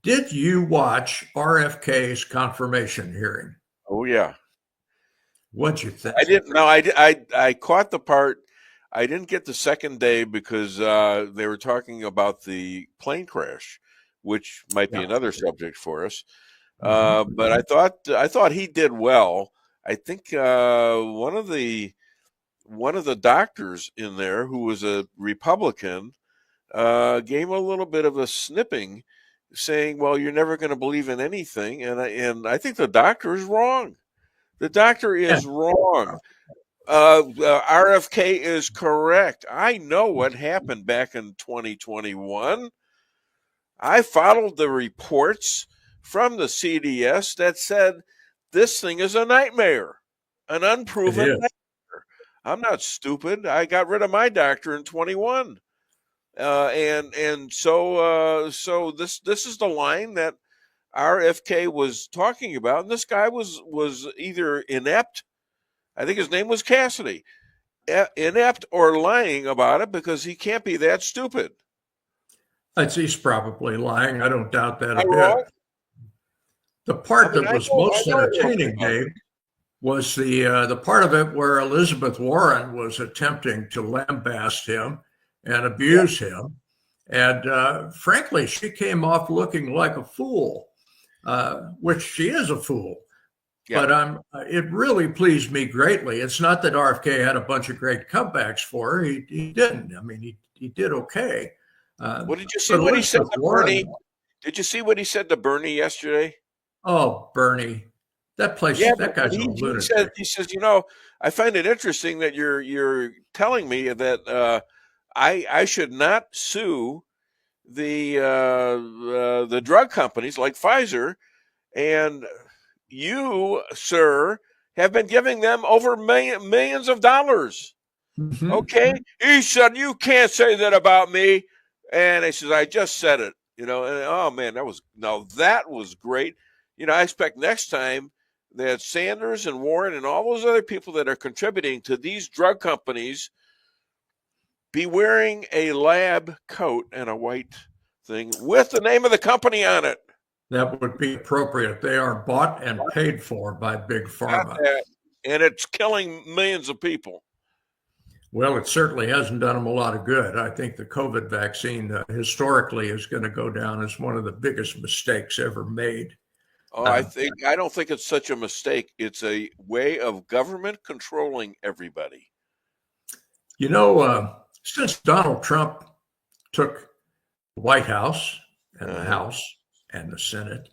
Did you watch RFK's confirmation hearing? Oh yeah. What'd you think? I didn't. No, I caught the part. I didn't get the second day because they were talking about the plane crash, which might be Yeah. another subject for us. Mhm. But I thought he did well. I think one of the doctors in there who was a Republican gave a little bit of a snipping, saying, "Well, you're never going to believe in anything," and I think the doctor is wrong. The doctor Yeah. is wrong. RFK is correct. I know what happened back in 2021. I followed the reports from the CDS that said this thing is a nightmare, an It unproven is. nightmare. I'm not stupid. I got rid of my doctor in 21. So this is the line that RFK was talking about, and this guy was either inept. I think his name was Cassidy, inept or lying about it because he can't be that stupid. He's probably lying. I don't doubt that Am a I bit. wrong? The I part mean, that I was know I most know a little bit entertaining, about Dave, it. was the part of it where Elizabeth Warren was attempting to lambaste him and Yeah, abuse him, and frankly, she came off looking like a fool, which she is a fool. yeah. But it really pleased me greatly. It's not that RFK had a bunch of great comebacks for her. He didn't. I mean, he did okay. Uh, Well, did you see but what he said Elizabeth to Bernie? Warren, Did you see what he said to Bernie yesterday? oh, Bernie, Yeah, that but guy's a he said lunatic. I find it interesting that you're telling me that I should not sue the drug companies like Pfizer, and you, sir, have been giving them over millions of dollars. Mhm. Okay, he said you can't say that about me, and he says I just said it. And oh man, that was great. I expect next time that Sanders and Warren and all those other people that are contributing to these drug companies be wearing a lab coat and a white thing with the name of the company on it. That would be appropriate. They are bought and paid for by Big Got Pharma. that. And it's killing millions of people. Well, it certainly hasn't done them a lot of good. I think the COVID vaccine historically is going to go down as one of the biggest mistakes ever made. Oh, I Uh, think I don't think it's such a mistake. It's a way of government controlling everybody. since Donald Trump took the White House and the Uh-huh. House and the Senate,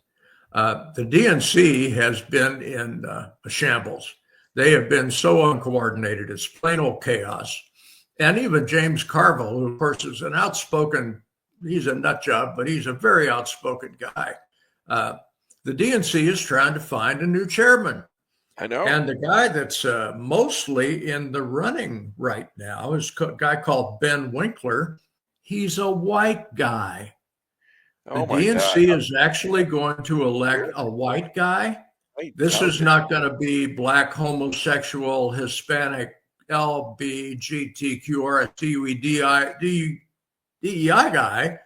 the DNC has been in a shambles. They have been so uncoordinated. It's plain old chaos. And even James Carville, who, of course, is an outspoken, he's a nut job, but he's a very outspoken guy. Uh, the DNC is trying to find a new chairman. I know. And the guy that's mostly in the running right now is a guy called Ben Winkler. He's a white guy. The Oh my God. DNC is actually going to elect a white guy. Right. This How is dare not going to be black, homosexual, Hispanic, LBGTQRSTUEDI guy.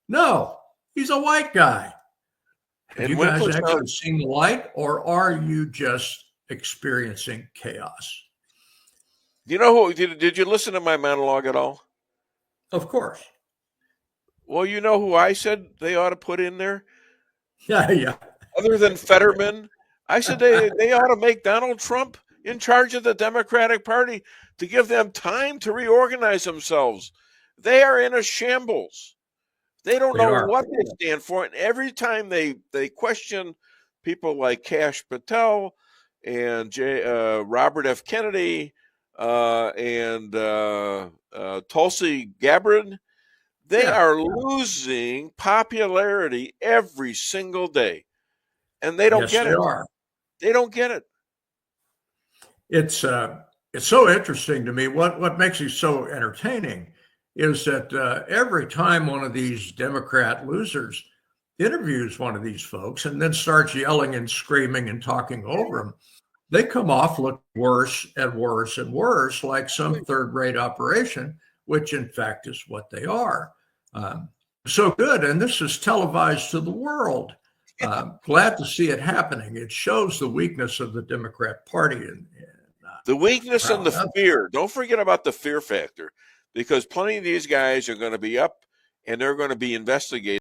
No, he's a white guy. Have you and guys Winkler actually sounds seen the light, or are you just experiencing chaos? you know who did you listen to my monologue at all? Of course. Well, you know who I said they ought to put in there? Yeah, yeah. Other than Fetterman, I said they ought to make Donald Trump in charge of the Democratic Party to give them time to reorganize themselves. They are in a shambles. They don't They know are. what they stand for, and every time they question people like Cash Patel and Robert F. Kennedy and Tulsi Gabbard, they Yeah. are losing popularity every single day, and they don't Yes, get they it. are. They don't get it. It's so interesting to me. What makes it so entertaining is that every time one of these Democrat losers interviews one of these folks and then starts yelling and screaming and talking over them, they come off looking worse and worse and worse, like some third-rate operation, which in fact is what they are. Um, so good. And this is televised to the world. Glad to see it happening. It shows the weakness of the Democrat Party. And the weakness and the fear. Don't forget about the fear factor, because plenty of these guys are going to be up and they're going to be investigated.